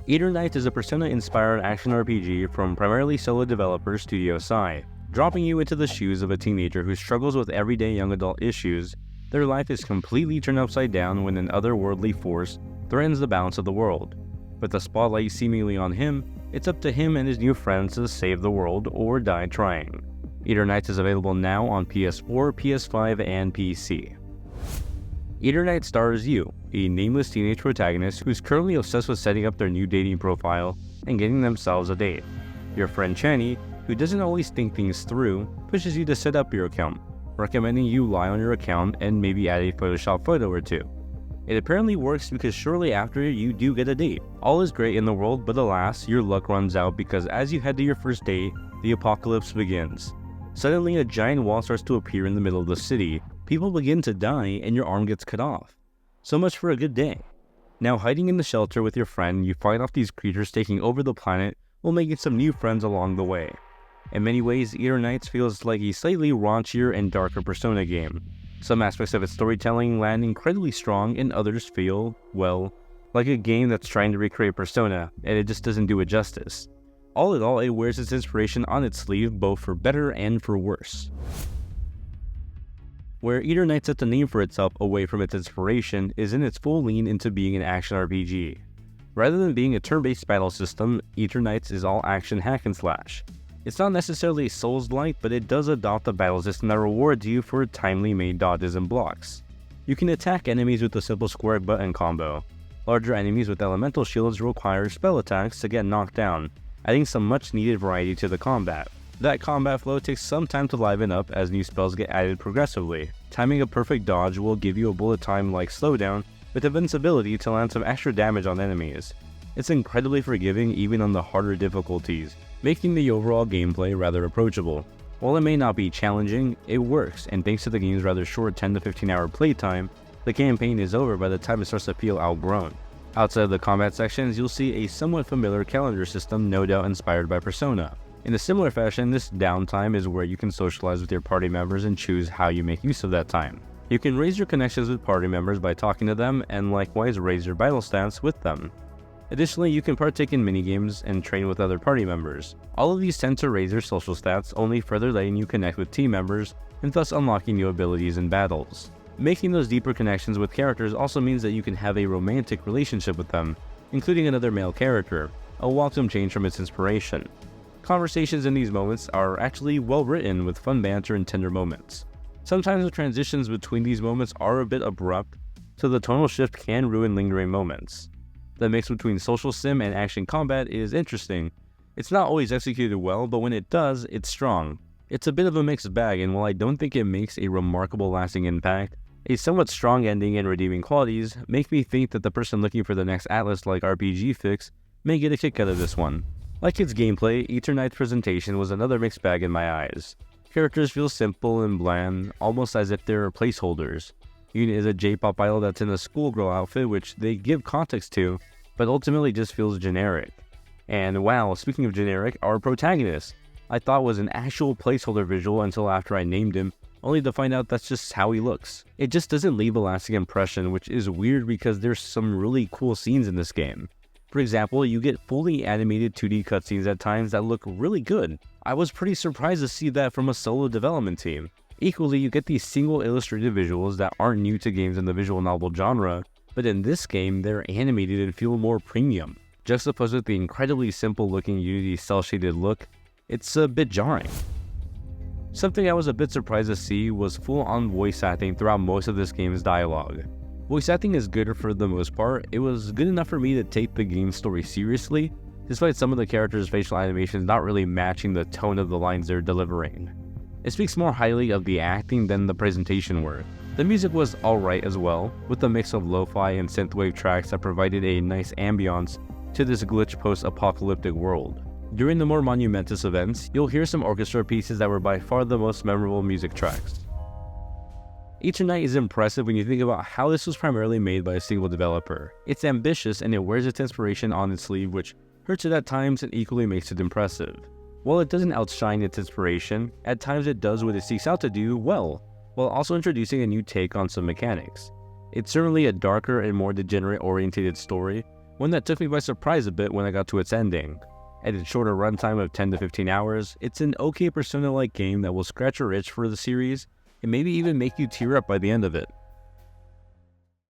Eternights is a Persona-inspired action RPG from primarily solo developer Studio Sai, dropping you into the shoes of a teenager who struggles with everyday young adult issues. Their life is completely turned upside down when an otherworldly force threatens the balance of the world. With the spotlight seemingly on him, it's up to him and his new friends to save the world or die trying. Eternights is available now on PS4, PS5, and PC. Eternights stars you, a nameless teenage protagonist who's currently obsessed with setting up their new dating profile and getting themselves a date. Your friend Chani, who doesn't always think things through, pushes you to set up your account, recommending you lie on your account and maybe add a Photoshop photo or two. It apparently works because shortly after you do get a date. All is great in the world, but alas, your luck runs out because as you head to your first date, the apocalypse begins. Suddenly a giant wall starts to appear in the middle of the city, people begin to die, and your arm gets cut off. So much for a good day. Now hiding in the shelter with your friend, you fight off these creatures taking over the planet while making some new friends along the way. In many ways, Eternights feels like a slightly raunchier and darker Persona game. Some aspects of its storytelling land incredibly strong and others feel, well, like a game that's trying to recreate Persona, and it just doesn't do it justice. All in all, it wears its inspiration on its sleeve both for better and for worse. Where Eternights sets a name for itself away from its inspiration is in its full lean into being an action RPG. Rather than being a turn-based battle system, Eternights is all action hack and slash. It's not necessarily Souls-like, but it does adopt a battle system that rewards you for timely made dodges and blocks. You can attack enemies with a simple square button combo. Larger enemies with elemental shields require spell attacks to get knocked down, adding some much needed variety to the combat. That combat flow takes some time to liven up as new spells get added progressively. Timing a perfect dodge will give you a bullet time like slowdown with invincibility to land some extra damage on enemies. It's incredibly forgiving even on the harder difficulties, making the overall gameplay rather approachable. While it may not be challenging, it works, and thanks to the game's rather short 10 to 15 hour playtime, the campaign is over by the time it starts to feel outgrown. Outside of the combat sections, you'll see a somewhat familiar calendar system no doubt inspired by Persona. In a similar fashion, this downtime is where you can socialize with your party members and choose how you make use of that time. You can raise your connections with party members by talking to them and likewise raise your battle stats with them. Additionally, you can partake in minigames and train with other party members. All of these tend to raise your social stats, only further letting you connect with team members and thus unlocking new abilities in battles. Making those deeper connections with characters also means that you can have a romantic relationship with them, including another male character, a welcome change from its inspiration. Conversations in these moments are actually well written with fun banter and tender moments. Sometimes the transitions between these moments are a bit abrupt, so the tonal shift can ruin lingering moments. The mix between social sim and action combat is interesting. It's not always executed well, but when it does, it's strong. It's a bit of a mixed bag, and while I don't think it makes a remarkable lasting impact, a somewhat strong ending and redeeming qualities make me think that the person looking for the next Atlus-like RPG fix may get a kick out of this one. Like its gameplay, Eternights' presentation was another mixed bag in my eyes. Characters feel simple and bland, almost as if they're placeholders. Unit is a J-pop idol that's in a schoolgirl outfit which they give context to, but ultimately just feels generic. And wow, speaking of generic, our protagonist, I thought was an actual placeholder visual until after I named him, only to find out that's just how he looks. It just doesn't leave a lasting impression, which is weird because there's some really cool scenes in this game. For example, you get fully animated 2D cutscenes at times that look really good. I was pretty surprised to see that from a solo development team. Equally, you get these single illustrated visuals that aren't new to games in the visual novel genre, but in this game, they're animated and feel more premium. Juxtaposed with the incredibly simple looking Unity cel-shaded look, it's a bit jarring. Something I was a bit surprised to see was full-on voice acting throughout most of this game's dialogue. Voice acting is good for the most part. It was good enough for me to take the game's story seriously, despite some of the characters' facial animations not really matching the tone of the lines they're delivering. It speaks more highly of the acting than the presentation work. The music was alright as well, with a mix of lo-fi and synthwave tracks that provided a nice ambiance to this glitch post-apocalyptic world. During the more monumentous events, you'll hear some orchestra pieces that were by far the most memorable music tracks. Eternights is impressive when you think about how this was primarily made by a single developer. It's ambitious and it wears its inspiration on its sleeve, which hurts it at times and equally makes it impressive. While it doesn't outshine its inspiration, at times it does what it seeks out to do well, while also introducing a new take on some mechanics. It's certainly a darker and more degenerate-oriented story, one that took me by surprise a bit when I got to its ending. At its shorter runtime of 10 to 15 hours, it's an okay Persona-like game that will scratch your itch for the series and maybe even make you tear up by the end of it.